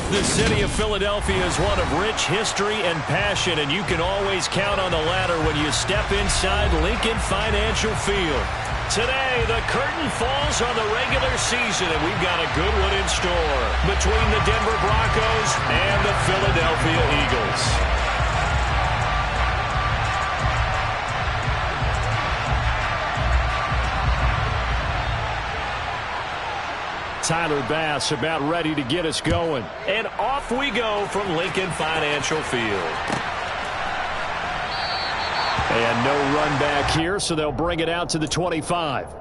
The city of Philadelphia is one of rich history and passion, and you can always count on the latter when you step inside Lincoln Financial Field. Today, the curtain falls on the regular season, and we've got a good one in store between the Denver Broncos and the Philadelphia Eagles. Tyler Bass about ready to get us going. And off we go from Lincoln Financial Field. And no run back here, so they'll bring it out to the 25.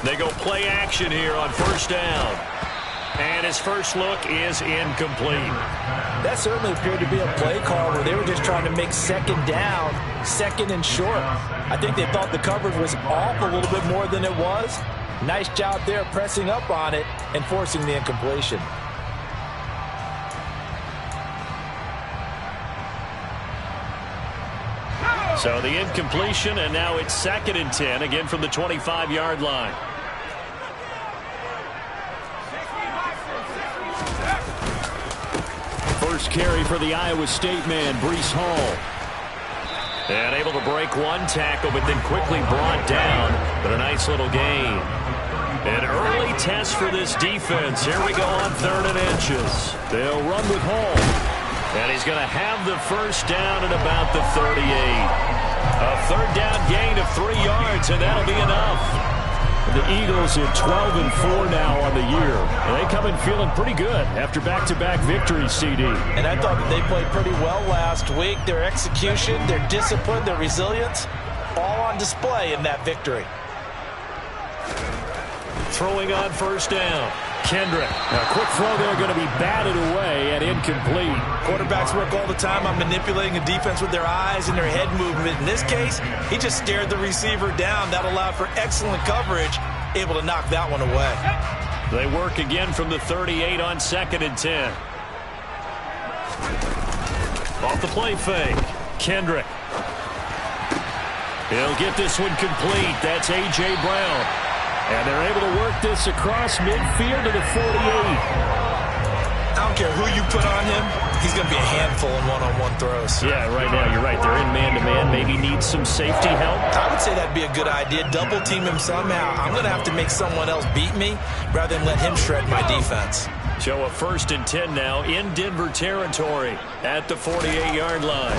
They go play action here on first down. And his first look is incomplete. That certainly appeared to be a play call where they were just trying to make second down, second and short. I think they thought the coverage was off a little bit more than it was. Nice job there pressing up on it and forcing the incompletion. So the incompletion, and now it's 2nd and 10, again from the 25-yard line. First carry for the Iowa State man, Breece Hall. And able to break one tackle, but then quickly brought down. But a nice little gain. An early test for this defense. Here we go on 3rd and inches. They'll run with Hall. And he's going to have the first down at about the 38. A 3rd down gain of 3 yards, and that'll be enough. The Eagles at 12-4 now on the year. And they come in feeling pretty good after back-to-back victories, CD. And I thought that they played pretty well last week. Their execution, their discipline, their resilience, all on display in that victory. Throwing on first down. Kendrick. A quick throw there going to be batted away and incomplete. Quarterbacks work all the time on manipulating a defense with their eyes and their head movement. In this case, he just stared the receiver down. That allowed for excellent coverage, able to knock that one away. They work again from the 38 on 2nd and 10. Off the play fake. Kendrick. He'll get this one complete. That's A.J. Brown. And they're able to work this across midfield to the 48. I don't care who you put on him. He's going to be a handful in one-on-one throws. Yeah, right now, you're right. They're in man-to-man. Maybe need some safety help. I would say that'd be a good idea. Double team him somehow. I'm going to have to make someone else beat me rather than let him shred my defense. So a 1st and 10 now in Denver territory at the 48-yard line.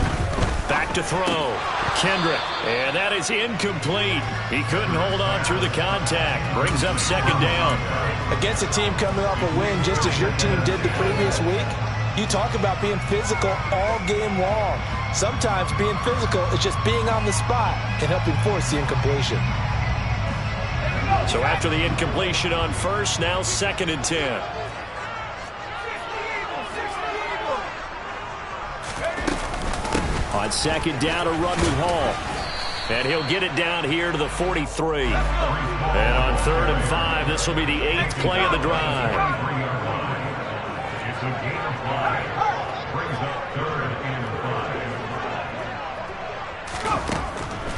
Back to throw. Kendrick. And that is incomplete. He couldn't hold on through the contact. Brings up 2nd down. Against a team coming off a win just as your team did the previous week, you talk about being physical all game long. Sometimes being physical is just being on the spot and helping force the incompletion. So after the incompletion on first, now 2nd and 10. On 2nd down, a run with Hall. And he'll get it down here to the 43. And on 3rd and 5, this will be the 8th play of the drive.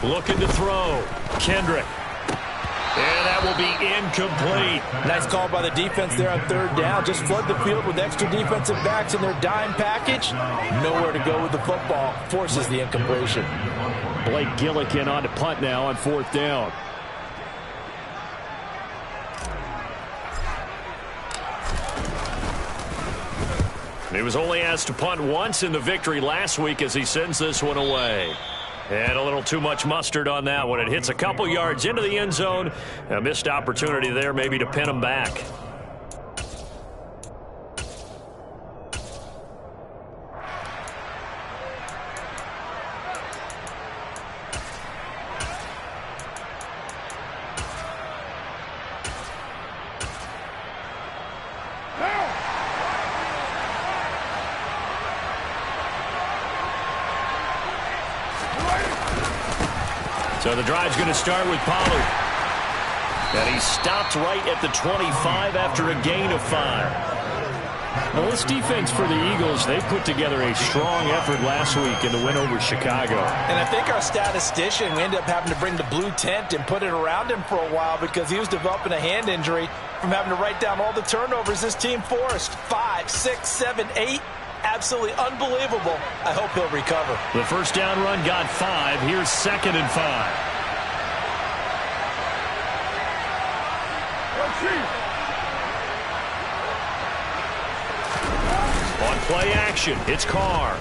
Looking to throw. Kendrick. And that will be incomplete. Nice call by the defense there on 3rd down. Just flood the field with extra defensive backs in their dime package. Nowhere to go with the football. Forces the incompletion. Blake Gillikin on to punt now on 4th down. He was only asked to punt once in the victory last week as he sends this one away. And a little too much mustard on that one. It hits a couple yards into the end zone. A missed opportunity there maybe to pin him back. So the drive's going to start with Pollard. And he stopped right at the 25 after a gain of 5. Well, this defense for the Eagles, they put together a strong effort last week in the win over Chicago. And I think our statistician, we ended up having to bring the blue tent and put it around him for a while because he was developing a hand injury from having to write down all the turnovers this team forced. 5, 6, 7, 8. Absolutely unbelievable. I hope he'll recover. The first down run got 5. Here's 2nd and 5. On play action, it's Carr.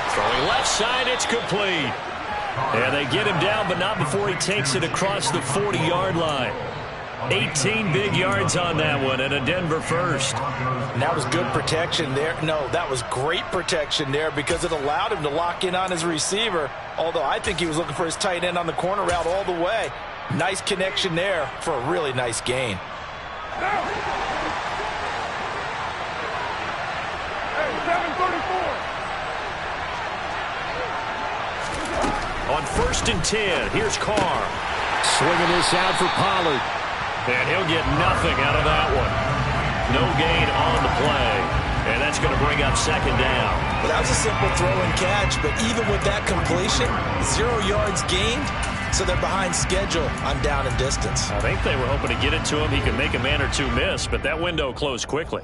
Throwing left side, it's complete. And they get him down, but not before he takes it across the 40-yard line. 18 big yards on that one, and a Denver first. And that was good protection there. No, that was great protection there because it allowed him to lock in on his receiver, although I think he was looking for his tight end on the corner route all the way. Nice connection there for a really nice gain. On 1st and 10, here's Carr. Swinging this out for Pollard. And he'll get nothing out of that one. No gain on the play. And that's going to bring up 2nd down. Well, that was a simple throw and catch, but even with that completion, 0 yards gained, so they're behind schedule on down and distance. I think they were hoping to get it to him. He could make a man or two miss, but that window closed quickly.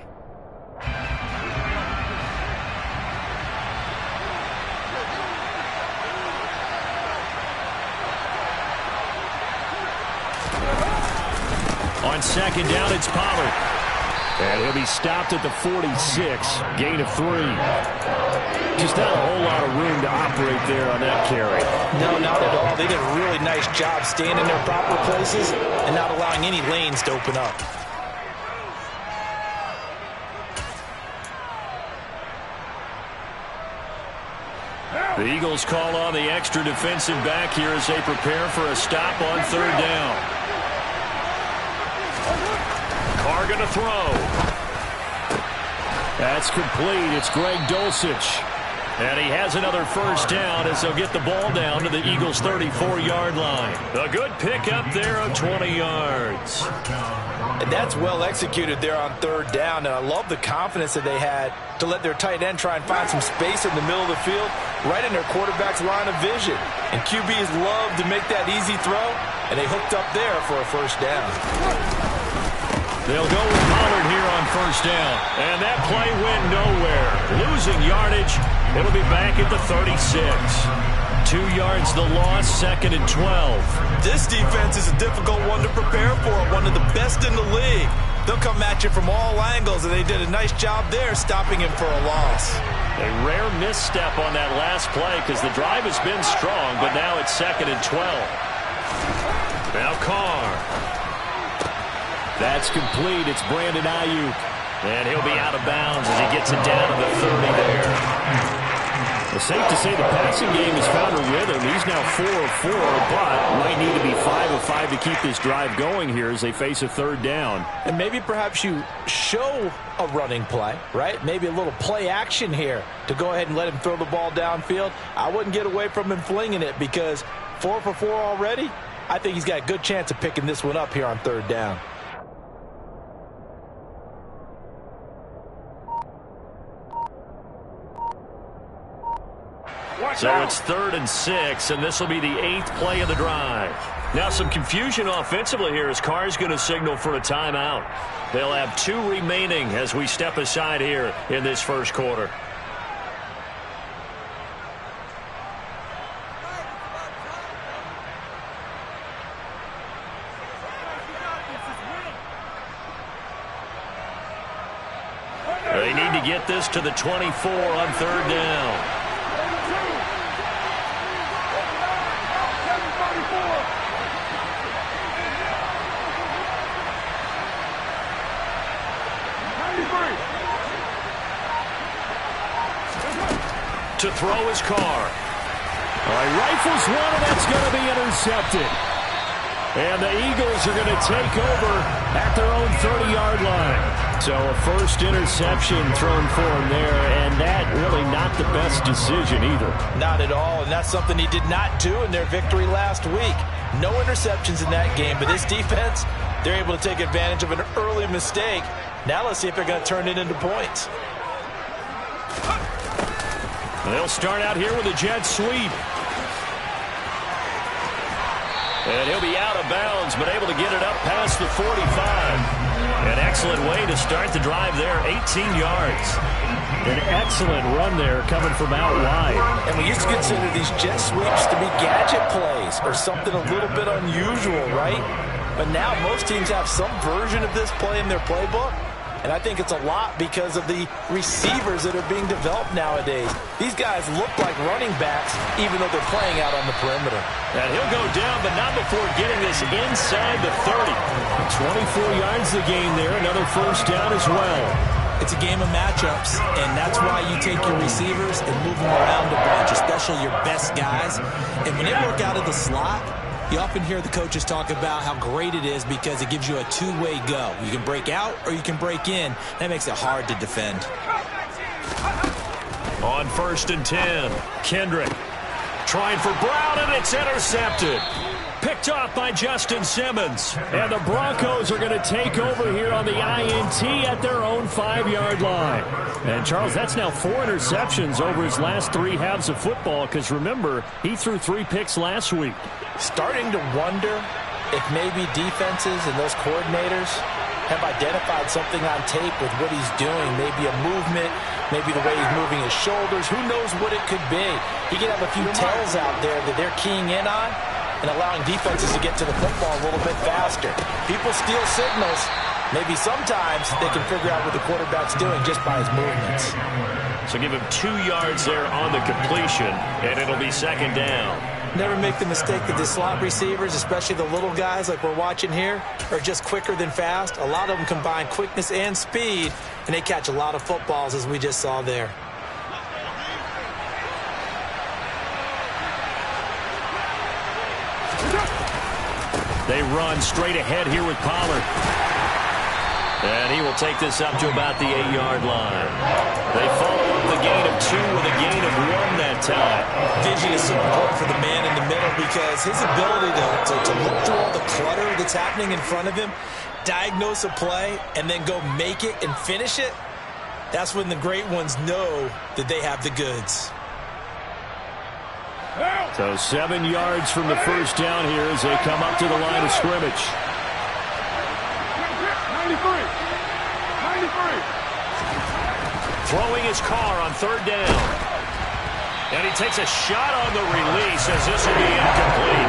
On 2nd down, it's Pollard. And he'll be stopped at the 46. Gain of 3. Just not a whole lot of room to operate there on that carry. No, not at all. They did a really nice job staying in their proper places and not allowing any lanes to open up. The Eagles call on the extra defensive back here as they prepare for a stop on 3rd down. Carr going to throw. That's complete. It's Greg Dulcich. And he has another first down as they'll get the ball down to the Eagles' 34-yard line. A good pickup there of 20 yards. And that's well executed there on 3rd down. And I love the confidence that they had to let their tight end try and find some space in the middle of the field, right in their quarterback's line of vision. And QBs love to make that easy throw, and they hooked up there for a first down. They'll go with Pollard here on 1st down. And that play went nowhere. Losing yardage. It'll be back at the 36. 2 yards the loss, 2nd and 12. This defense is a difficult one to prepare for, one of the best in the league. They'll come at you from all angles, and they did a nice job there stopping him for a loss. A rare misstep on that last play because the drive has been strong, but now it's 2nd and 12. Now Carr. That's complete. It's Brandon Ayuk. And he'll be out of bounds as he gets it down to the 30 there. It's safe to say the passing game has found a rhythm. He's now 4 of 4, but might need to be 5 of 5 to keep this drive going here as they face a 3rd down. And maybe perhaps you show a running play, right? Maybe a little play action here to go ahead and let him throw the ball downfield. I wouldn't get away from him flinging it because 4 for 4 already. I think he's got a good chance of picking this one up here on 3rd down. So it's 3rd and 6, and this will be the 8th play of the drive. Now some confusion offensively here as Carr's going to signal for a timeout. They'll have 2 remaining as we step aside here in this first quarter. They need to get this to the 24 on 3rd down. To throw his Carr. All right, rifles one, and that's going to be intercepted. And the Eagles are going to take over at their own 30-yard line. So a first interception thrown for him there, and that really not the best decision either. Not at all, and that's something he did not do in their victory last week. No interceptions in that game, but this defense, they're able to take advantage of an early mistake. Now let's see if they're going to turn it into points. They'll start out here with a jet sweep. And he'll be out of bounds, but able to get it up past the 45. An excellent way to start the drive there, 18 yards. An excellent run there coming from out wide. And we used to consider these jet sweeps to be gadget plays or something a little bit unusual, right? But now most teams have some version of this play in their playbook. And I think it's a lot because of the receivers that are being developed nowadays. These guys look like running backs even though they're playing out on the perimeter. And he'll go down, but not before getting this inside the 30. 24 yards the gain there, another first down as well. It's a game of matchups, and that's why you take your receivers and move them around a bunch, especially your best guys. And when they work out of the slot, you often hear the coaches talk about how great it is because it gives you a two-way go. You can break out or you can break in. That makes it hard to defend. On 1st and 10, Kendrick trying for Brown, and it's intercepted. Picked off by Justin Simmons. And the Broncos are going to take over here on the INT at their own 5-yard line. And, Charles, that's now 4 interceptions over his last 3 halves of football because, remember, he threw 3 picks last week. Starting to wonder if maybe defenses and those coordinators have identified something on tape with what he's doing. Maybe a movement, maybe the way he's moving his shoulders. Who knows what it could be? He could have a few tells out there that they're keying in on and allowing defenses to get to the football a little bit faster. People steal signals. Maybe sometimes they can figure out what the quarterback's doing just by his movements. So give him 2 yards there on the completion, and it'll be 2nd down. Never make the mistake that the slot receivers, especially the little guys like we're watching here, are just quicker than fast. A lot of them combine quickness and speed, and they catch a lot of footballs, as we just saw there. They run straight ahead here with Pollard. And he will take this up to about the 8-yard line. They follow up the gain of 2 with a gain of 1 that time. Vision is so important for the man in the middle because his ability to look through all the clutter that's happening in front of him, diagnose a play, and then go make it and finish it, that's when the great ones know that they have the goods. So 7 yards from the first down here as they come up to the line of scrimmage. 93. Throwing his car on 3rd down. And he takes a shot on the release as this will be incomplete.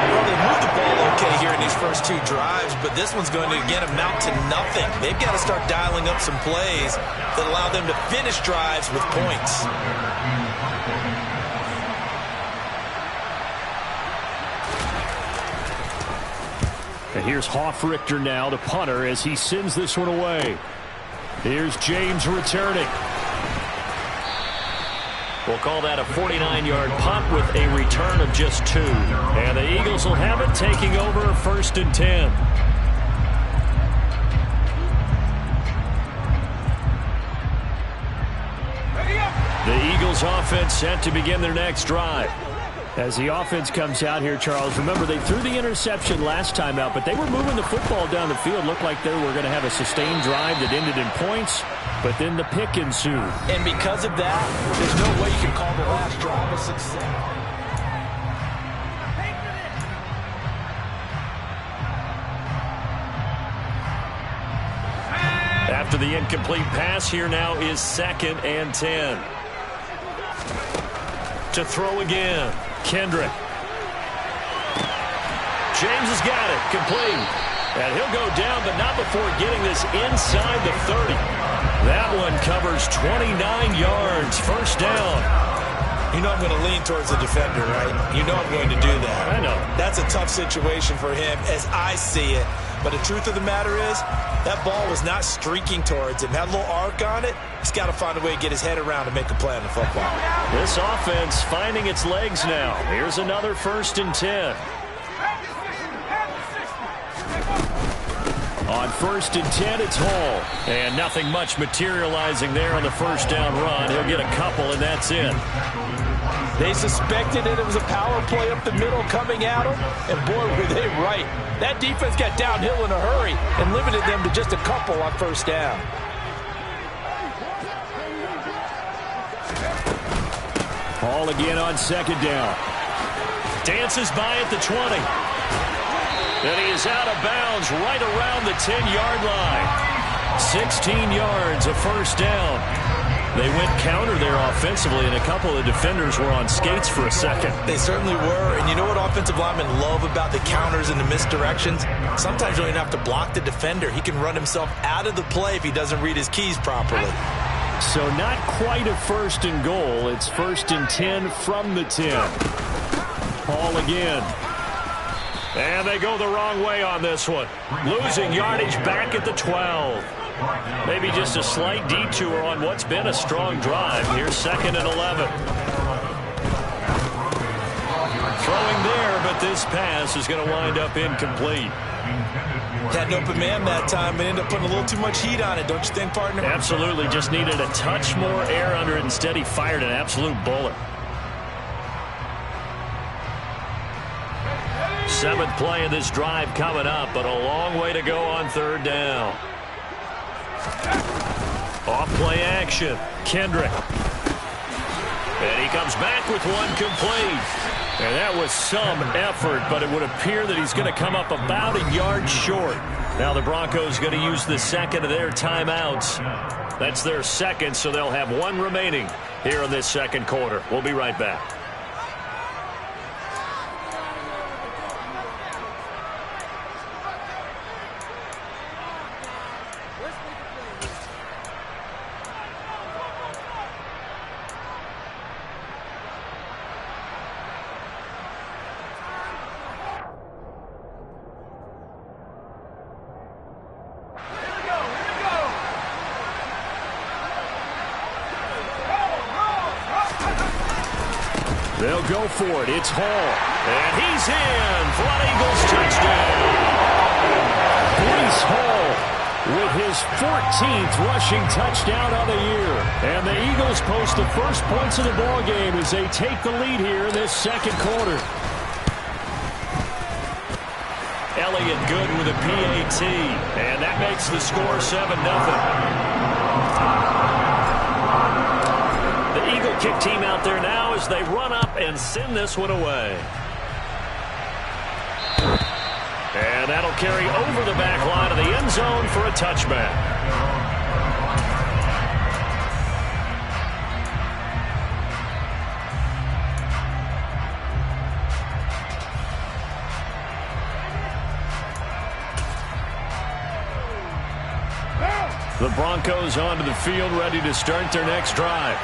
Well, they moved the ball okay here in these first 2 drives, but this one's going to, again, amount to nothing. They've got to start dialing up some plays that allow them to finish drives with points. And here's Hoffrichter now, the punter, as he sends this one away. Here's James returning. We'll call that a 49-yard punt with a return of just 2. And the Eagles will have it, taking over 1st and 10. The Eagles offense set to begin their next drive. As the offense comes out here, Charles, remember they threw the interception last time out, but they were moving the football down the field. Looked like they were going to have a sustained drive that ended in points, but then the pick ensued. And because of that, there's no way you can call the last drive a success. After the incomplete pass, here now is 2nd and 10. To throw again, Kendrick. James has got it, complete. And he'll go down, but not before getting this inside the 30. That one covers 29 yards, 1st down. You know I'm going to lean towards the defender, right? You know I'm going to do that. I know. That's a tough situation for him as I see it. But the truth of the matter is, that ball was not streaking towards him. Had a little arc on it. He's got to find a way to get his head around and make a play on the football. This offense finding its legs now. Here's another 1st and 10. On 1st and 10, it's Hall. And nothing much materializing there on the first down run. He'll get a couple, and that's it. They suspected that it was a power play up the middle coming at them, and boy, were they right. That defense got downhill in a hurry and limited them to just a couple on first down. Hall again on 2nd down. Dances by at the 20. And he is out of bounds right around the 10-yard line. 16 yards, a first down. They went counter there offensively, and a couple of defenders were on skates for a second. They certainly were, and you know what offensive linemen love about the counters and the misdirections? Sometimes you don't even have to block the defender. He can run himself out of the play if he doesn't read his keys properly. So not quite a 1st and goal. It's 1st and 10 from the 10. Hall again. And they go the wrong way on this one. Losing yardage back at the 12. Maybe just a slight detour on what's been a strong drive. Here's 2nd and 11. Throwing there, but this pass is going to wind up incomplete. Had an open man that time, but ended up putting a little too much heat on it, don't you think, partner? Absolutely. Just needed a touch more air under it. Instead, he fired an absolute bullet. 7th play of this drive coming up, but a long way to go on 3rd down. Off play action. Kendrick. And he comes back with one complete. And that was some effort, but it would appear that he's going to come up about a yard short. Now the Broncos going to use the 2nd of their timeouts. That's their 2nd, so they'll have one remaining here in this 2nd quarter. We'll be right back. They'll go for it. It's Hall. And he's in for an Eagles touchdown. Breece Hall with his 14th rushing touchdown of the year. And the Eagles post the first points of the ball game as they take the lead here in this 2nd quarter. Elliott good with a PAT. And that makes the score 7-0. The Eagle kick team out there now as they run up and send this one away. And that'll carry over the back line of the end zone for a touchback. The Broncos onto the field ready to start their next drive.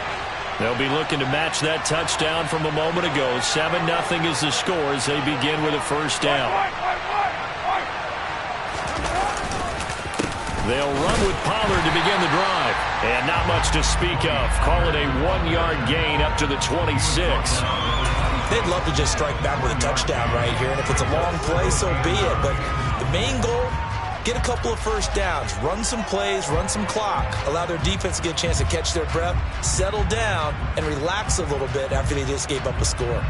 They'll be looking to match that touchdown from a moment ago. 7-0 is the score as they begin with a first down. They'll run with Pollard to begin the drive. And not much to speak of. Call it a 1-yard gain up to the 26. They'd love to just strike back with a touchdown right here. And if it's a long play, so be it. But the main goal, get a couple of first downs, run some plays, run some clock, allow their defense to get a chance to catch their breath, settle down, and relax a little bit after they just gave up a score.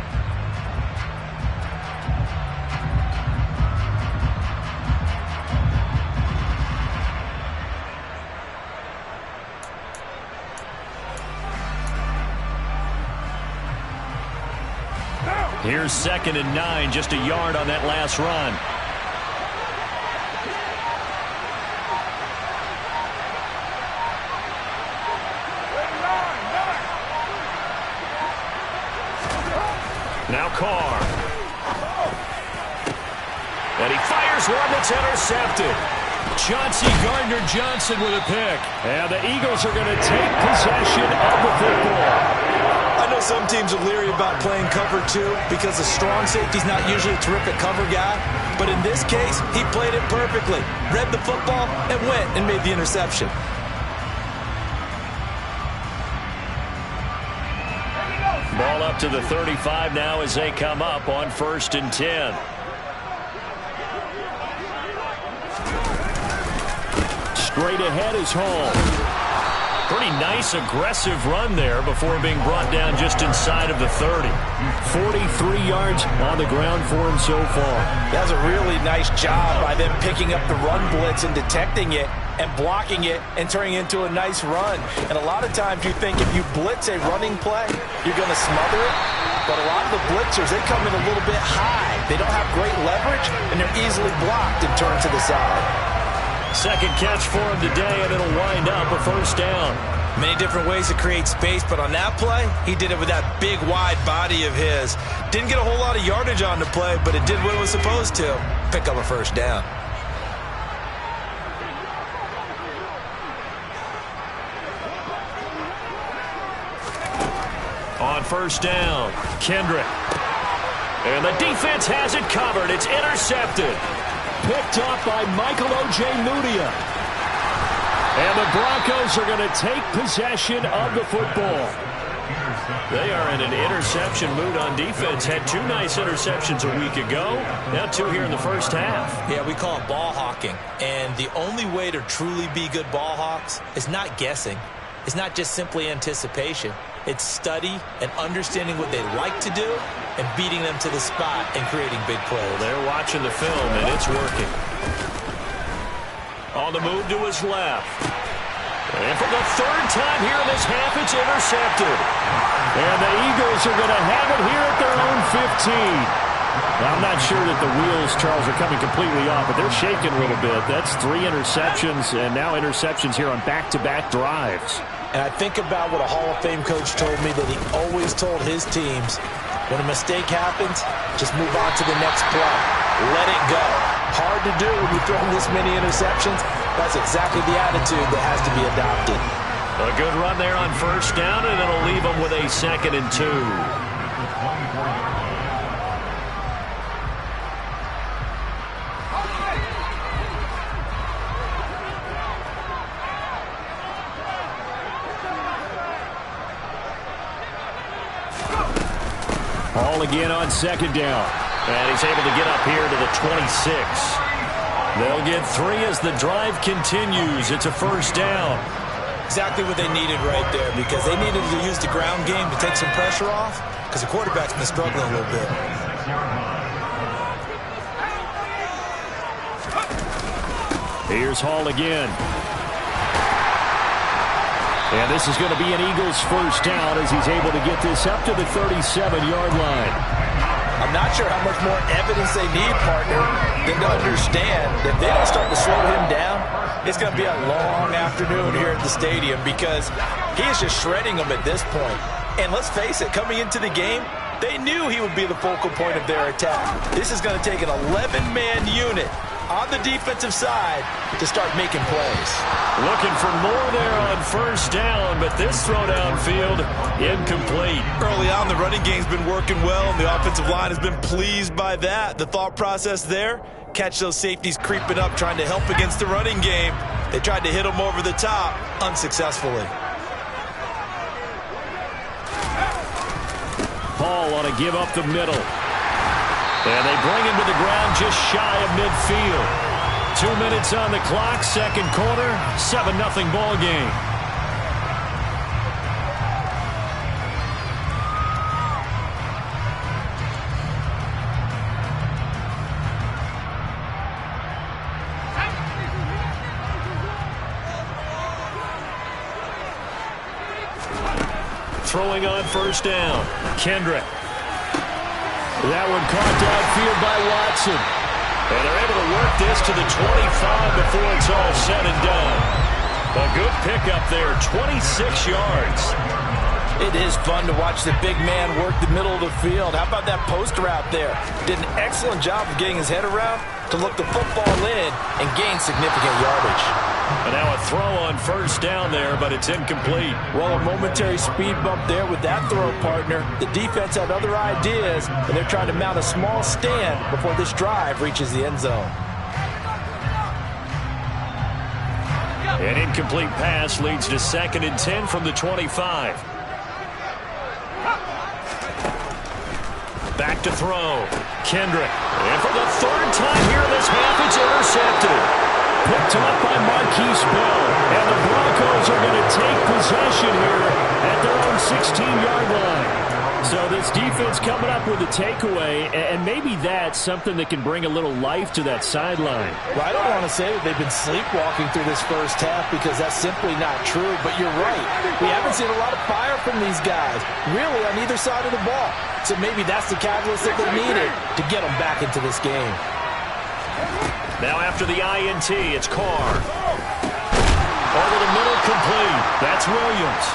Here's 2nd and 9, just a yard on that last run. Now Carr. And he fires one that's intercepted. Chauncey Gardner-Johnson with a pick. And the Eagles are going to take possession of the football. I know some teams are leery about playing cover 2 because the strong safety's not usually a terrific cover guy. But in this case, he played it perfectly. Read the football and went and made the interception. Ball up to the 35 now as they come up on 1st and 10. Straight ahead is Hall. Pretty nice, aggressive run there before being brought down just inside of the 30. 43 yards on the ground for him so far. That was a really nice job by them picking up the run blitz and detecting it and blocking it and turning it into a nice run. And a lot of times you think if you blitz a running play, you're going to smother it. But a lot of the blitzers, they come in a little bit high. They don't have great leverage, and they're easily blocked and turned to the side. Second catch for him today, and it'll wind up a first down. Many different ways to create space, but on that play, he did it with that big, wide body of his. Didn't get a whole lot of yardage on the play, but it did what it was supposed to. Pick up a first down. On first down, Kendrick. And the defense has it covered. It's intercepted. Picked off by Michael Ojemudia. And the Broncos are going to take possession of the football. They are in an interception mood on defense. Had 2 nice interceptions a week ago. Now 2 here in the first half. Yeah, we call it ball hawking. And the only way to truly be good ball hawks is not guessing. It's not just simply anticipation. It's study and understanding what they like to do and beating them to the spot and creating big plays. Well, they're watching the film, and it's working. On the move to his left. And for the 3rd time here in this half, it's intercepted. And the Eagles are going to have it here at their own 15. Now, I'm not sure that the wheels, Charles, are coming completely off, but they're shaking a little bit. That's 3 interceptions, and now interceptions here on back-to-back drives. And I think about what a Hall of Fame coach told me that he always told his teams, when a mistake happens, just move on to the next play. Let it go. Hard to do when you throw this many interceptions. That's exactly the attitude that has to be adopted. A good run there on first down, and it'll leave them with a 2nd and 2. Ball again on 2nd down. And he's able to get up here to the 26. They'll get 3 as the drive continues. It's a first down. Exactly what they needed right there, because they needed to use the ground game to take some pressure off, because the quarterback's been struggling a little bit. Here's Hall again. And this is going to be an Eagles first down as he's able to get this up to the 37-yard line. I'm not sure how much more evidence they need, partner, than to understand that if they don't start to slow him down, it's going to be a long afternoon here at the stadium, because he is just shredding them at this point. And let's face it, coming into the game, they knew he would be the focal point of their attack. This is going to take an 11-man unit on the defensive side to start making plays. Looking for more there on first down, but this throw downfield incomplete. Early on, the running game's been working well, and the offensive line has been pleased by that. The thought process there, catch those safeties creeping up, trying to help against the running game. They tried to hit them over the top, unsuccessfully. Hall on a give up the middle. And they bring him to the ground just shy of midfield. 2 minutes on the clock, 2nd quarter, 7-0 ball game. Throwing on first down, Kendrick. That one caught downfield by Watson. And they're able to work this to the 25 before it's all said and done. A good pickup there, 26 yards. It is fun to watch the big man work the middle of the field. How about that post route there? Did an excellent job of getting his head around to look the football in and gain significant yardage. And now a throw on first down there, but it's incomplete. Well, a momentary speed bump there with that throw, partner. The defense had other ideas, and they're trying to mount a small stand before this drive reaches the end zone. An incomplete pass leads to 2nd and 10 from the 25. Back to throw. Kendrick. And for the 3rd time here in this half, it's intercepted. Picked picked off by Marquise Bell. And the Broncos are going to take possession here at their own 16-yard line. So this defense coming up with a takeaway, and maybe that's something that can bring a little life to that sideline. Well, I don't want to say that they've been sleepwalking through this first half because that's simply not true, but you're right. We haven't seen a lot of fire from these guys, really, on either side of the ball. So maybe that's the catalyst that they needed to get them back into this game. Now after the INT, it's Carr. Over the middle, complete. That's Williams.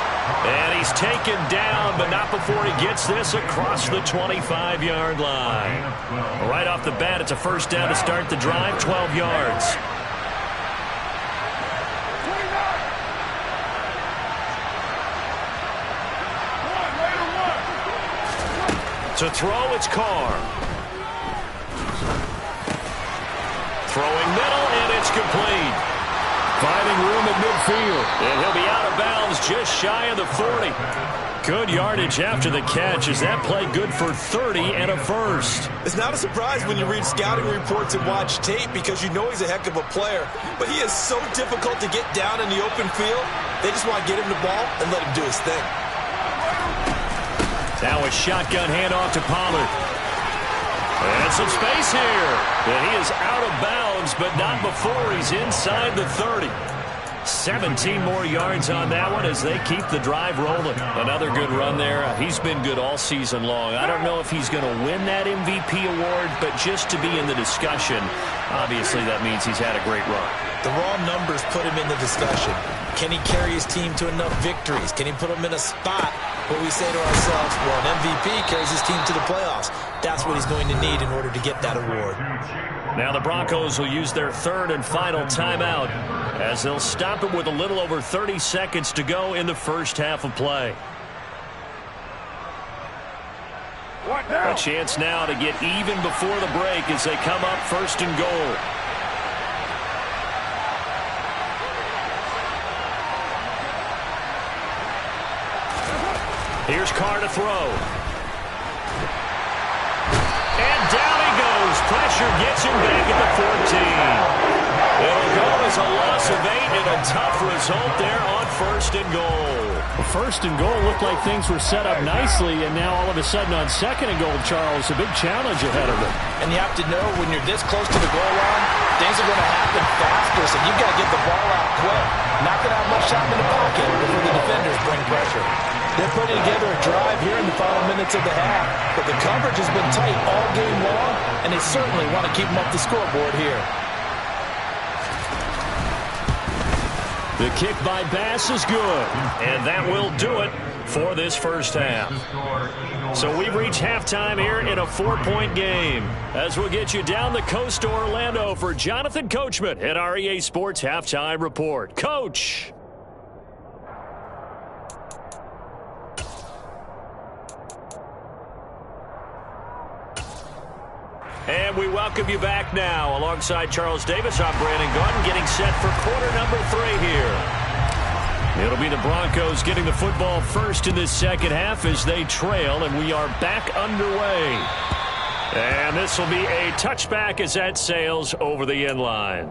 And he's taken down, but not before he gets this across the 25-yard line. Right off the bat, it's a first down to start the drive, 12 yards. To throw, it's Carr. Throwing middle, and it's complete. Finding room at midfield, and he'll be out of bounds just shy of the 40. Good yardage after the catch. Is that play good for 30 and a first? It's not a surprise when you read scouting reports and watch tape because you know he's a heck of a player. But he is so difficult to get down in the open field. They just want to get him the ball and let him do his thing. Now a shotgun handoff to Pollard. And some space here. And he is out of bounds, but not before he's inside the 30. 17 more yards on that one as they keep the drive rolling. Another good run there. He's been good all season long. I don't know if he's going to win that MVP award, but just to be in the discussion, obviously that means he's had a great run. The raw numbers put him in the discussion. Can he carry his team to enough victories? Can he put them in a spot where we say to ourselves, well, an MVP carries his team to the playoffs. That's what he's going to need in order to get that award. Now the Broncos will use their third and final timeout as they'll stop it with a little over 30 seconds to go in the first half of play. A chance now to get even before the break as they come up first and goal. Here's Carr to throw. And down he goes. Pressure gets him back at the 14. It'll go as a loss of 8 and a tough result there on first and goal. Well, first and goal looked like things were set up nicely, and now all of a sudden on second and goal, Charles, a big challenge ahead of them. And you have to know when you're this close to the goal line, things are going to happen faster, so you've got to get the ball out quick. Not going to have much time in the pocket before the defenders bring pressure. They're putting together a drive here in the final minutes of the half, but the coverage has been tight all game long, and they certainly want to keep them up the scoreboard here. The kick by Bass is good. And that will do it for this first half. So we've reached halftime here in a 4-point game. As we'll get you down the coast to Orlando for Jonathan Coachman at our EA Sports Halftime Report. Coach! And we welcome you back now. Alongside Charles Davis, I'm Brandon Gaudin, getting set for quarter number 3 here. It'll be the Broncos getting the football first in this second half as they trail, and we are back underway. And this will be a touchback as that sails over the end line.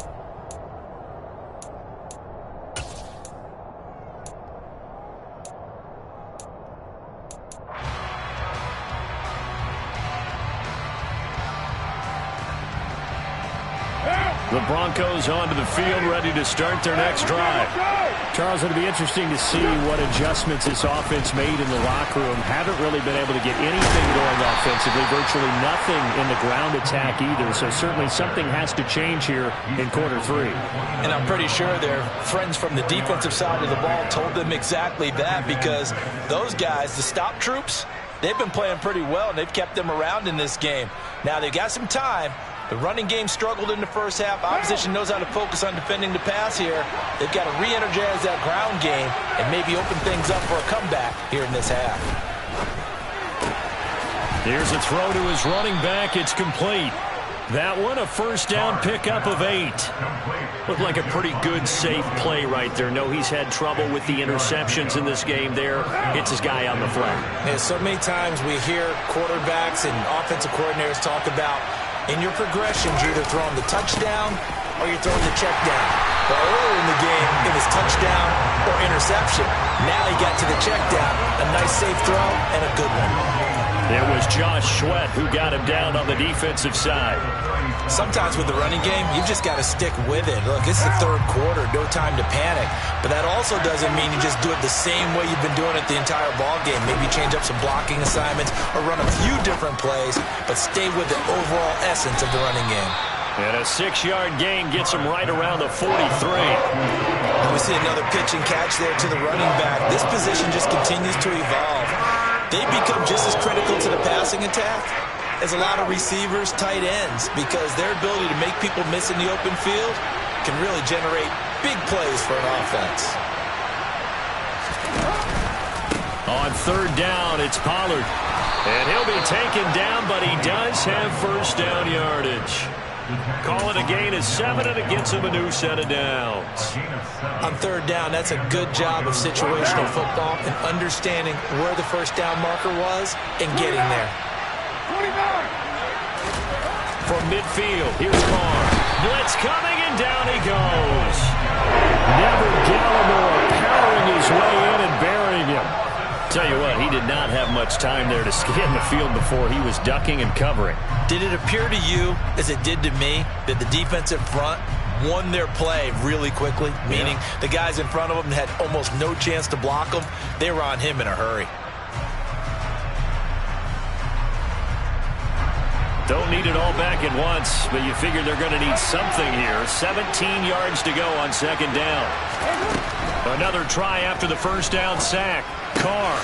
The Broncos onto the field, ready to start their next drive. Charles, it'll be interesting to see what adjustments this offense made in the locker room. Haven't really been able to get anything going offensively, virtually nothing in the ground attack either. So certainly something has to change here in quarter 3. And I'm pretty sure their friends from the defensive side of the ball told them exactly that, because those guys, the stop troops, they've been playing pretty well, and they've kept them around in this game. Now they've got some time. The running game struggled in the first half. Opposition knows how to focus on defending the pass here. They've got to re-energize that ground game and maybe open things up for a comeback here in this half. Here's a throw to his running back. It's complete. That one, a first down pickup of 8. Looked like a pretty good, safe play right there. No, he's had trouble with the interceptions in this game there. Gets his guy on the flat. And so many times we hear quarterbacks and offensive coordinators talk about in your progressions, you're either throwing the touchdown or you're throwing the check down. Well, earlier in the game, it was touchdown or interception. Now he got to the check down. A nice safe throw and a good one. It was Josh Sweat who got him down on the defensive side. Sometimes with the running game, you've just got to stick with it. Look, it's the third quarter, no time to panic. But that also doesn't mean you just do it the same way you've been doing it the entire ball game. Maybe change up some blocking assignments or run a few different plays, but stay with the overall essence of the running game. And a 6-yard gain gets him right around the 43. And we see another pitch and catch there to the running back. This position just continues to evolve. They become just as critical to the passing attack as a lot of receivers, tight ends, because their ability to make people miss in the open field can really generate big plays for an offense. On third down, it's Pollard. And he'll be taken down, but he does have first down yardage. Call it a gain of 7, and it gets him a new set of downs. On third down, that's a good job of situational football and understanding where the first down marker was and getting there. From midfield, here's Carr. Blitz coming, and down he goes. Never Gallimore powering his way in and burying him. Tell you what, he did not have much time there to scan the field before he was ducking and covering. Did it appear to you, as it did to me, that the defensive front won their play really quickly? Meaning the guys in front of them had almost no chance to block them. They were on him in a hurry. Don't need it all back at once, but you figure they're going to need something here. 17 yards to go on second down. Another try after the first down sack. Carr.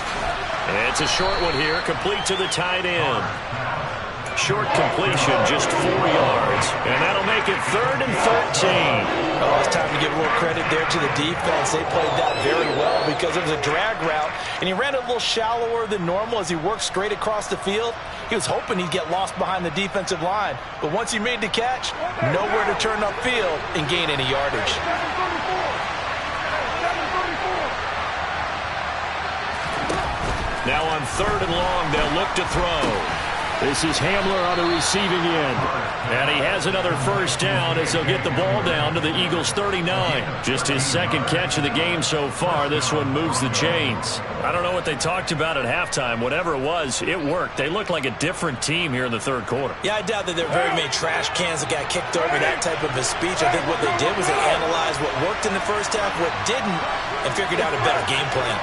It's a short one here, complete to the tight end. Short completion, just 4 yards, and that'll make it 3rd and 13. Oh, it's time to give a little credit there to the defense. They played that very well because it was a drag route, and he ran a little shallower than normal as he worked straight across the field. He was hoping he'd get lost behind the defensive line, but once he made the catch, nowhere to turn upfield and gain any yardage. Now on 3rd and long, they'll look to throw. This is Hamler on the receiving end. And he has another first down as he'll get the ball down to the Eagles' 39. Just his second catch of the game so far. This one moves the chains. I don't know what they talked about at halftime. Whatever it was, it worked. They look like a different team here in the third quarter. Yeah, I doubt that there are very many trash cans that got kicked over, that type of a speech. I think what they did was they analyzed what worked in the first half, what didn't, and figured out a better game plan.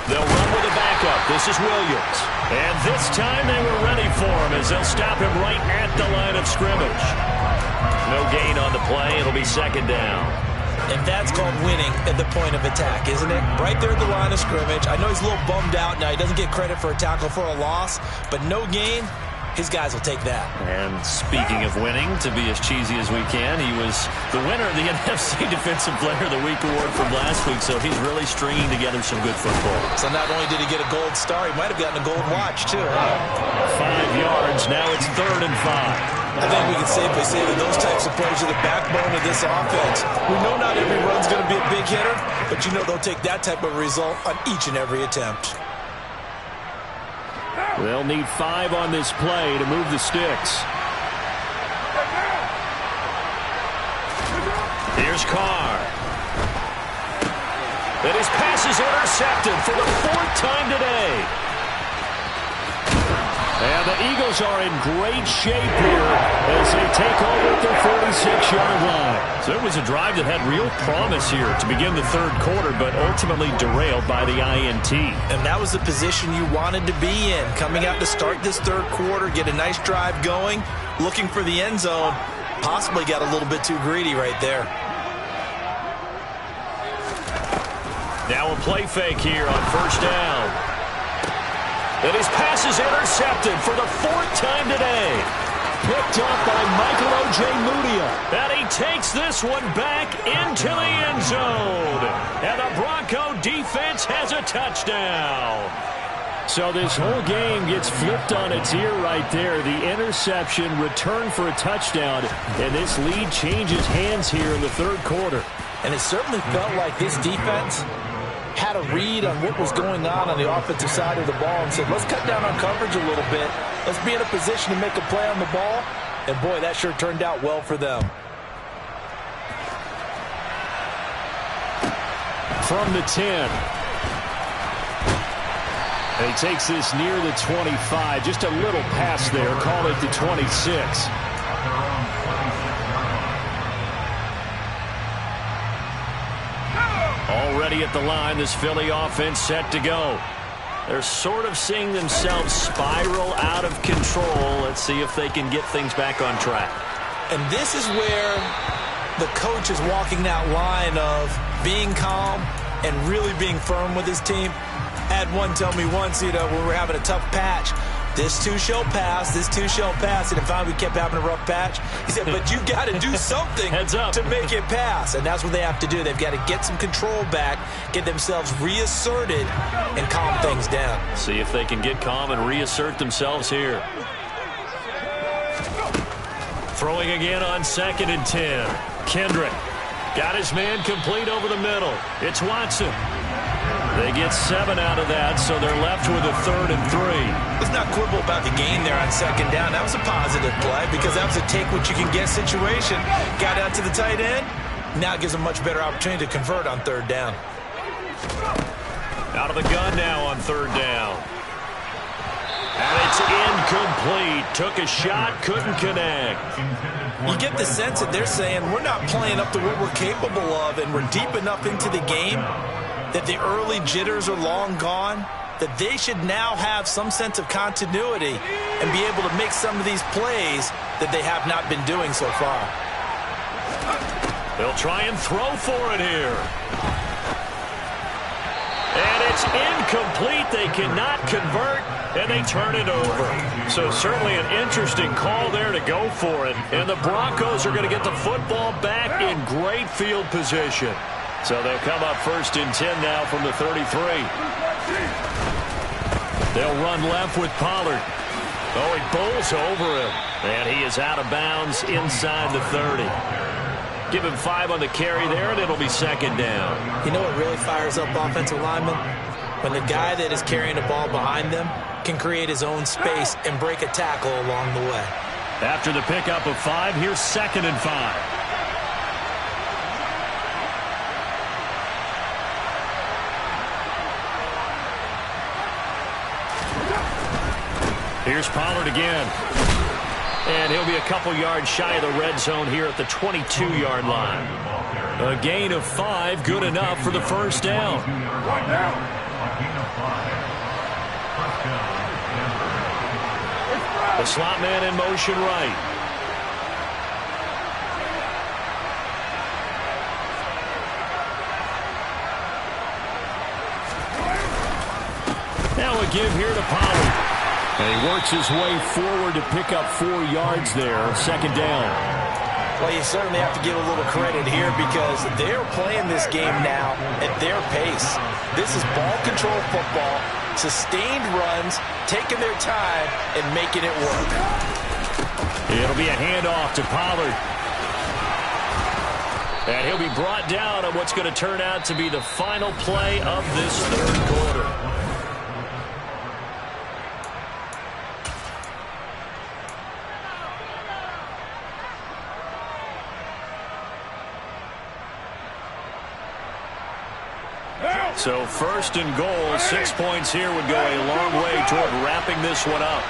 They'll run with a backup. This is Williams. And this time they were ready for him as they'll stop him right at the line of scrimmage. No gain on the play. It'll be second down. And that's called winning at the point of attack, isn't it? Right there at the line of scrimmage. I know he's a little bummed out now. He doesn't get credit for a tackle for a loss, but no gain. His guys will take that. And speaking of winning, to be as cheesy as we can, he was the winner of the NFC Defensive Player of the Week award from last week, so he's really stringing together some good football. So not only did he get a gold star, he might have gotten a gold watch, too, huh? 5 yards. Now it's 3rd and 5. I think we can safely say that those types of plays are the backbone of this offense. We know not every run's going to be a big hitter, but you know they'll take that type of result on each and every attempt. They'll need 5 on this play to move the sticks. Here's Carr. And his pass is intercepted for the 4th time today. And the Eagles are in great shape here as they take over at their 46-yard line. So it was a drive that had real promise here to begin the third quarter, but ultimately derailed by the INT. And that was the position you wanted to be in. Coming out to start this third quarter, get a nice drive going, looking for the end zone. Possibly got a little bit too greedy right there. Now a play fake here on first down. And his pass is intercepted for the 4th time today. Picked up by Michael Ojemudia. And he takes this one back into the end zone. And the Bronco defense has a touchdown. So this whole game gets flipped on its ear right there. The interception, return for a touchdown. And this lead changes hands here in the third quarter. And it certainly felt like this defense had a read on what was going on the offensive side of the ball and said, let's cut down on coverage a little bit. Let's be in a position to make a play on the ball. And, boy, that sure turned out well for them. From the 10. And he takes this near the 25. Just a little pass there. Call it the 26. Already at the line, this Philly offense set to go. They're sort of seeing themselves spiral out of control. Let's see if they can get things back on track. And this is where the coach is walking that line of being calm and really being firm with his team. I had one tell me once, when we were having a tough patch, this too shall pass, this too shall pass. And if we kept having a rough patch, he said, but you got to do something to make it pass. And that's what they have to do. They've got to get some control back, get themselves reasserted, and calm things down. See if they can get calm and reassert themselves here. Throwing again on 2nd and 10. Kendrick got his man complete over the middle. It's Watson. They get 7 out of that, so they're left with a 3rd and 3. Let's not quibble about the gain there on 2nd down. That was a positive play because that was a take-what-you-can-get situation. Got out to the tight end. Now it gives them a much better opportunity to convert on 3rd down. Out of the gun now on 3rd down. And it's incomplete. Took a shot, couldn't connect. You get the sense that they're saying we're not playing up to what we're capable of, and we're deep enough into the game that the early jitters are long gone, that they should now have some sense of continuity and be able to make some of these plays that they have not been doing so far. They'll try and throw for it here. And it's incomplete. They cannot convert, and they turn it over. So certainly an interesting call there to go for it. And the Broncos are going to get the football back in great field position. So they'll come up 1st and 10 now from the 33. They'll run left with Pollard. Oh, he bowls over him. And he is out of bounds inside the 30. Give him 5 on the carry there, and it'll be 2nd down. You know what really fires up offensive linemen? When the guy that is carrying the ball behind them can create his own space and break a tackle along the way. After the pickup of 5, here's 2nd and 5. Here's Pollard again. And he'll be a couple yards shy of the red zone here at the 22-yard line. A gain of 5, good enough for the 1st down. The slot man in motion right. Now a give here to Pollard. And he works his way forward to pick up 4 yards there. 2nd down. Well, you certainly have to give a little credit here because they're playing this game now at their pace. This is ball control football, sustained runs, taking their time, and making it work. It'll be a handoff to Pollard. And he'll be brought down on what's going to turn out to be the final play of this 3rd quarter. So 1st and goal, 6 points here would go a long way toward wrapping this one up.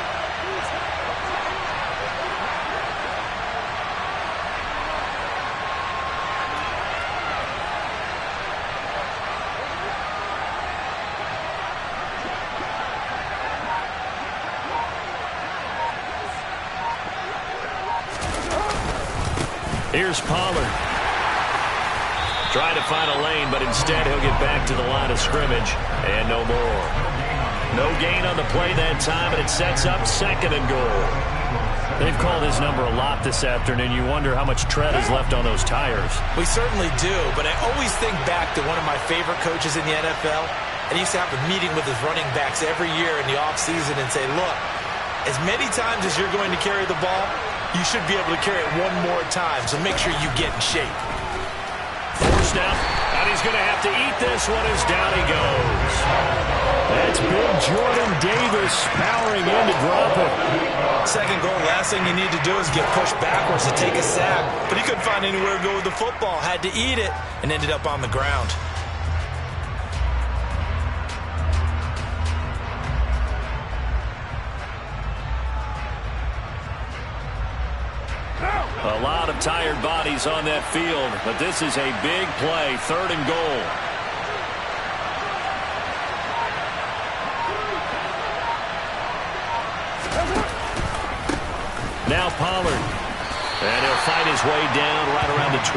Here's Pollard. Trying to find a lane, but instead he'll get back to the line of scrimmage, and no more. No gain on the play that time, and it sets up 2nd and goal. They've called his number a lot this afternoon. You wonder how much tread is left on those tires. We certainly do, but I always think back to one of my favorite coaches in the NFL, and he used to have a meeting with his running backs every year in the offseason and say, look, as many times as you're going to carry the ball, you should be able to carry it one more time, so make sure you get in shape. snap, and he's going to have to eat this one as down he goes. That's big Jordan Davis powering in to drop it. Second goal, last thing you need to do is get pushed backwards to take a sack. But he couldn't find anywhere to go with the football. Had to eat it and ended up on the ground. A lot of tired bodies on that field, but this is a big play, 3rd and goal. Now Pollard. And he'll fight his way down right around the 12.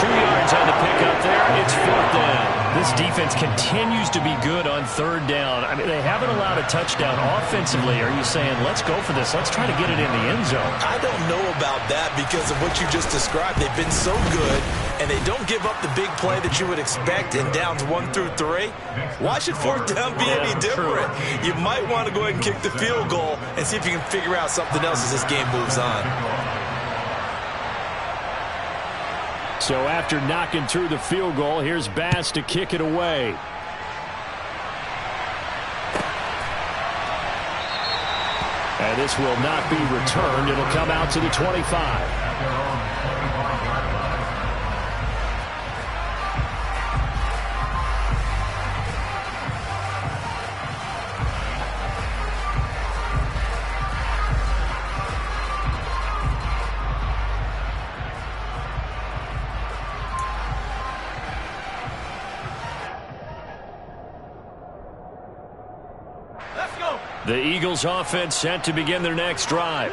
2 yards on the pickup there. It's 4th down. This defense continues to be good on 3rd down. I mean, they haven't allowed a touchdown offensively. Are you saying, let's go for this? Let's try to get it in the end zone. I don't know about that because of what you just described. They've been so good, and they don't give up the big play that you would expect in downs 1 through 3. Why should 4th down be any different? True. You might want to go ahead and kick the field goal and see if you can figure out something else as this game moves on. So after knocking through the field goal, here's Bass to kick it away. And this will not be returned. It'll come out to the 25. The Eagles offense set to begin their next drive.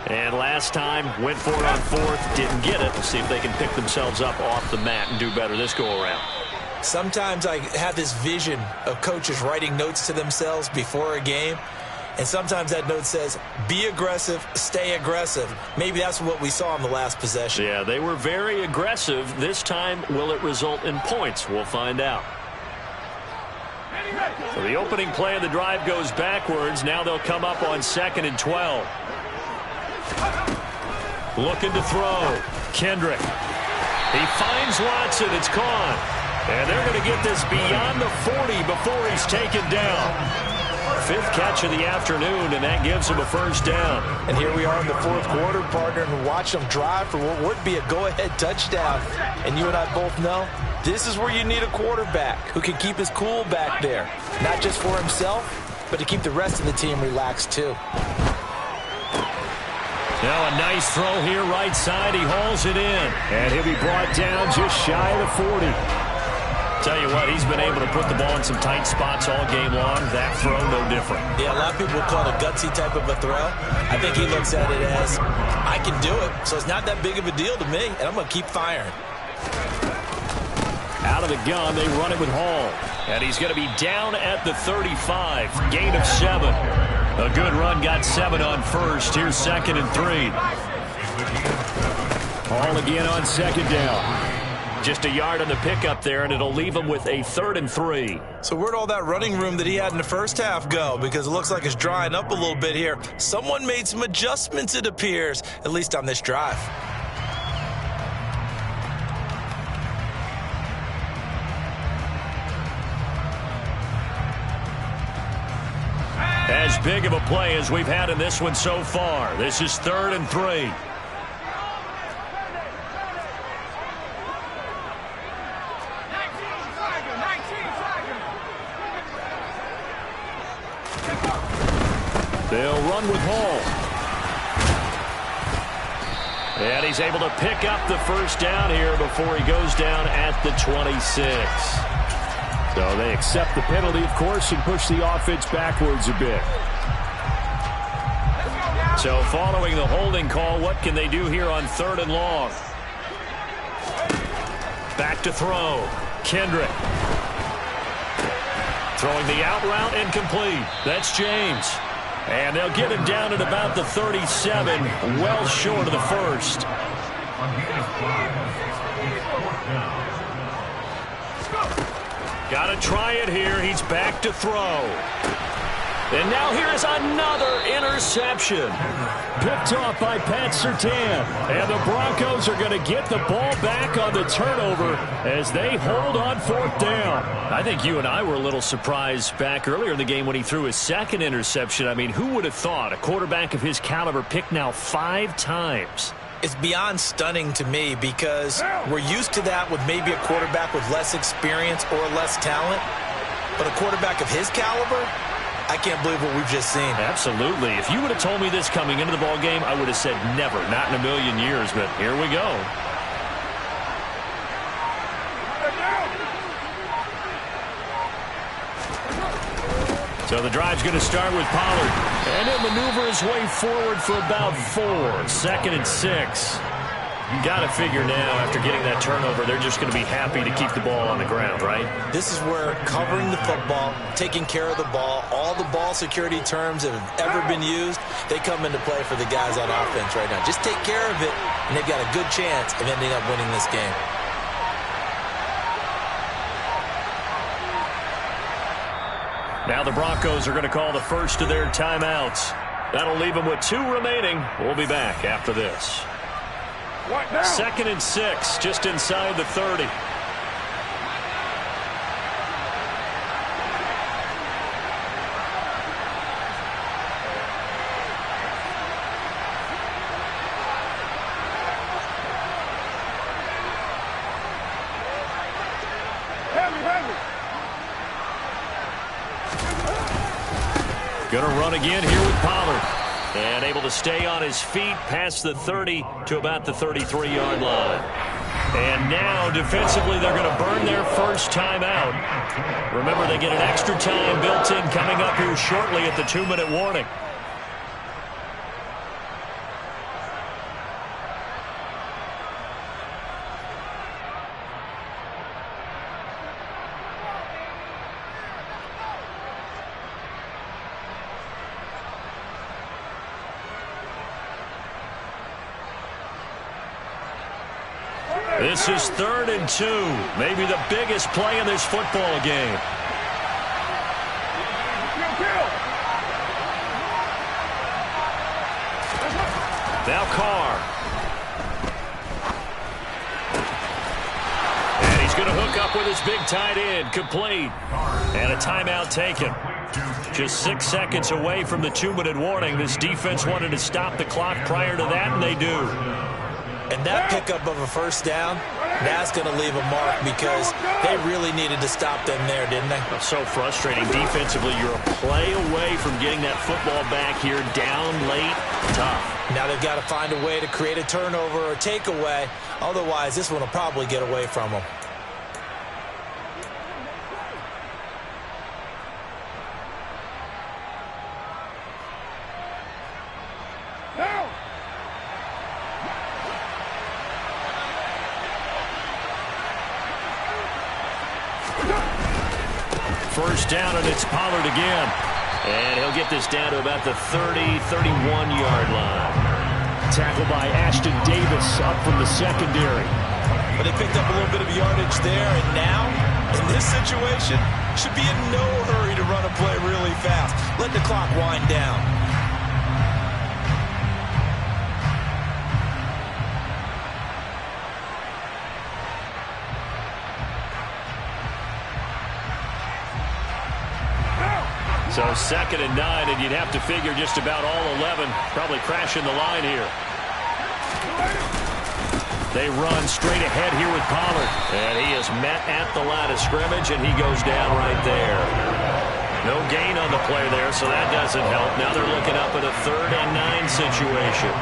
And last time, went for it on 4th, didn't get it. We'll see if they can pick themselves up off the mat and do better this go-around. Sometimes I have this vision of coaches writing notes to themselves before a game. And sometimes that note says, be aggressive, stay aggressive. Maybe that's what we saw in the last possession. Yeah, they were very aggressive. This time, will it result in points? We'll find out. So the opening play of the drive goes backwards. Now they'll come up on 2nd and 12. Looking to throw. Kendrick. He finds Watson. It's caught. And they're going to get this beyond the 40 before he's taken down. 5th catch of the afternoon, and that gives him a 1st down. And here we are in the 4th quarter, partner, and watch them drive for what would be a go-ahead touchdown. And you and I both know this is where you need a quarterback who can keep his cool back there. Not just for himself, but to keep the rest of the team relaxed too. Now a nice throw here right side. He hauls it in. And he'll be brought down just shy of the 40. Tell you what, he's been able to put the ball in some tight spots all game long. That throw, no different. Yeah, a lot of people call it a gutsy type of a throw. I think he looks at it as, I can do it, so it's not that big of a deal to me, and I'm going to keep firing. Out of the gun, they run it with Hall. And he's going to be down at the 35. Gain of 7. A good run, got 7 on 1st. Here's 2nd and 3. Hall again on 2nd down. Just a yard on the pickup there, and it'll leave him with a 3rd and 3. So where'd all that running room that he had in the first half go? Because it looks like it's drying up a little bit here. Someone made some adjustments, it appears, at least on this drive. As big of a play as we've had in this one so far. This is 3rd and 3. They'll run with Hall. And he's able to pick up the 1st down here before he goes down at the 26. So they accept the penalty, of course, and push the offense backwards a bit. So following the holding call, what can they do here on 3rd and long? Back to throw. Kendrick. Throwing the out route incomplete. That's James. And they'll get him down at about the 37, well short of the 1st. Got to try it here. He's back to throw. And now here is another interception. Picked off by Pat Surtain. And the Broncos are going to get the ball back on the turnover as they hold on 4th down. I think you and I were a little surprised back earlier in the game when he threw his second interception. I mean, who would have thought a quarterback of his caliber picked now 5 times? It's beyond stunning to me because we're used to that with maybe a quarterback with less experience or less talent. But a quarterback of his caliber, I can't believe what we've just seen. Absolutely. If you would have told me this coming into the ball game, I would have said never, not in a million years, but here we go. So the drive's going to start with Pollard. And he'll maneuver his way forward for about 4. 2nd and 6. You got to figure now, after getting that turnover, they're just going to be happy to keep the ball on the ground, right? This is where covering the football, taking care of the ball, all the ball security terms that have ever been used, they come into play for the guys on offense right now. Just take care of it, and they've got a good chance of ending up winning this game. Now the Broncos are going to call the first of their timeouts. That'll leave them with 2 remaining. We'll be back after this. 2nd and 6, just inside the 30. Going to run again here with Pollard. And able to stay on his feet past the 30 to about the 33-yard line. And now, defensively, they're going to burn their first timeout. Remember, they get an extra time built in coming up here shortly at the 2-minute warning. This is 3rd and 2. Maybe the biggest play in this football game. Now Carr. And he's going to hook up with his big tight end. Complete. And a timeout taken. Just 6 seconds away from the 2-minute warning. This defense wanted to stop the clock prior to that, and they do. And that pickup of a first down, that's going to leave a mark because they really needed to stop them there, didn't they? That's so frustrating. Defensively, you're a play away from getting that football back here down late. Tough. Now they've got to find a way to create a turnover or takeaway. Otherwise, this one will probably get away from them. First down, and it's Pollard again. And he'll get this down to about the 30-31-yard line. Tackled by Ashton Davis up from the secondary. But they picked up a little bit of yardage there, and now, in this situation, should be in no hurry to run a play really fast. Let the clock wind down. So 2nd and 9, and you'd have to figure just about all 11 probably crashing the line here. They run straight ahead here with Pollard. And he is met at the line of scrimmage, and he goes down right there. No gain on the play there, so that doesn't help. Now they're looking up at a 3rd and 9 situation.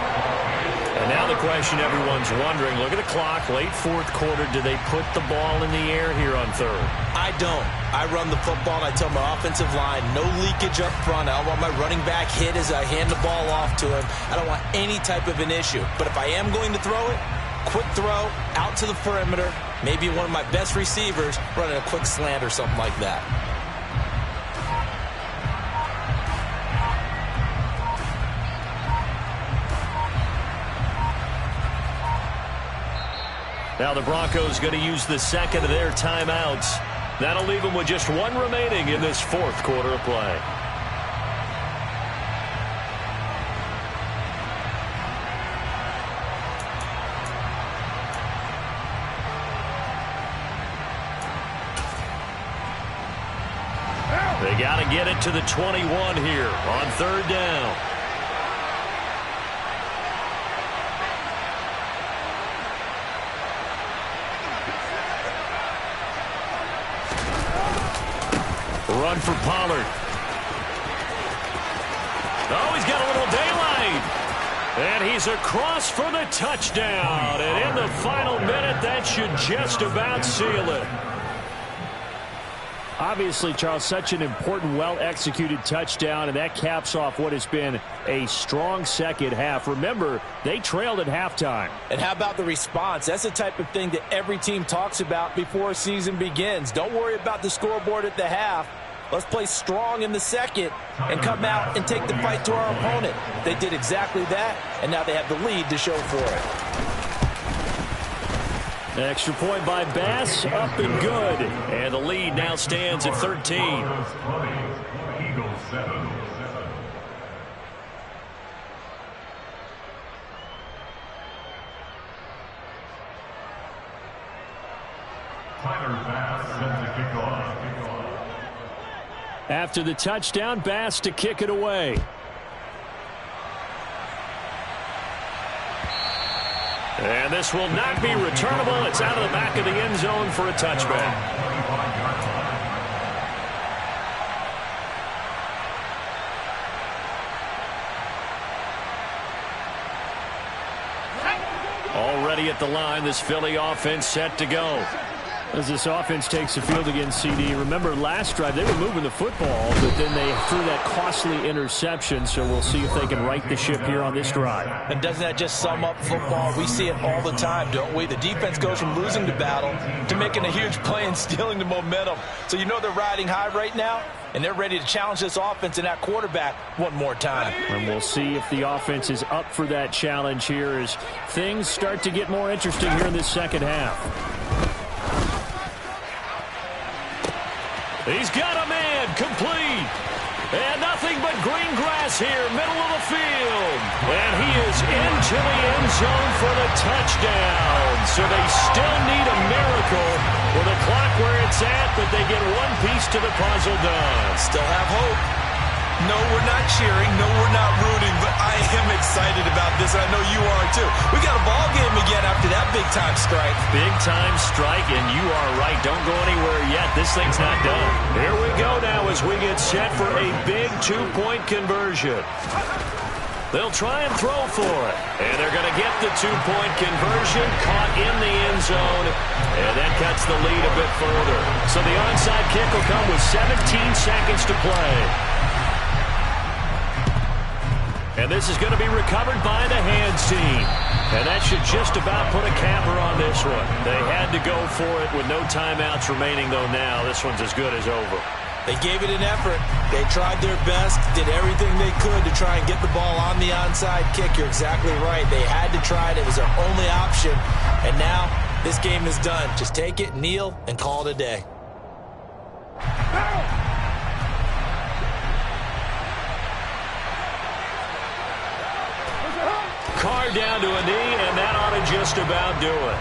And now the question everyone's wondering, look at the clock, late 4th quarter, do they put the ball in the air here on 3rd? I don't. I run the football, and I tell my offensive line, no leakage up front. I don't want my running back hit as I hand the ball off to him. I don't want any type of an issue. But if I am going to throw it, quick throw, out to the perimeter, maybe one of my best receivers running a quick slant or something like that. Now the Broncos going to use the 2nd of their timeouts. That'll leave them with just 1 remaining in this 4th quarter of play. got to get it to the 21 here on 3rd down. Run for Pollard. Oh, he's got a little daylight. And he's across for the touchdown. And in the final minute, that should just about seal it. Obviously, Charles, such an important, well-executed touchdown, and that caps off what has been a strong second half. Remember, they trailed at halftime. And how about the response? That's the type of thing that every team talks about before a season begins. Don't worry about the scoreboard at the half. Let's play strong in the second and come out and take the fight to our opponent. They did exactly that, and now they have the lead to show for it. Extra point by Bass, up and good. And the lead now stands at 13. After the touchdown, Bass to kick it away. And this will not be returnable. It's out of the back of the end zone for a touchback. Already at the line, this Philly offense set to go. As this offense takes the field against CD, remember last drive they were moving the football, but then they threw that costly interception, so we'll see if they can right the ship here on this drive. And doesn't that just sum up football? We see it all the time, don't we? The defense goes from losing the battle to making a huge play and stealing the momentum. So you know they're riding high right now, and they're ready to challenge this offense and that quarterback one more time. And we'll see if the offense is up for that challenge here as things start to get more interesting here in this second half. He's got a man complete. And nothing but green grass here, middle of the field. And he is into the end zone for the touchdown. So they still need a miracle with the clock where it's at, but they get one piece to the puzzle done. Still have hope. No, we're not cheering. No, we're not rooting, but I am excited about this. I know you are, too. We got a ball game again after that big-time strike. Big-time strike, and you are right. Don't go anywhere yet. This thing's not done. Here we go now as we get set for a big two-point conversion. They'll try and throw for it. And they're going to get the two-point conversion caught in the end zone. And that cuts the lead a bit further. So the onside kick will come with 17 seconds to play. And this is going to be recovered by the hands team. And that should just about put a capper on this one. They had to go for it with no timeouts remaining, though now this one's as good as over. They gave it an effort. They tried their best, did everything they could to try and get the ball on the onside kick. You're exactly right. They had to try it. It was their only option. And now this game is done. Just take it, kneel, and call it a day. Carr down to a knee, and that ought to just about do it.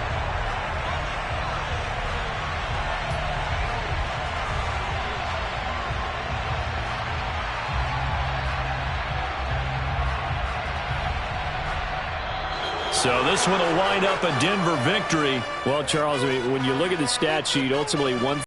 So this one will wind up a Denver victory. Well, Charles, when you look at the stat sheet, ultimately one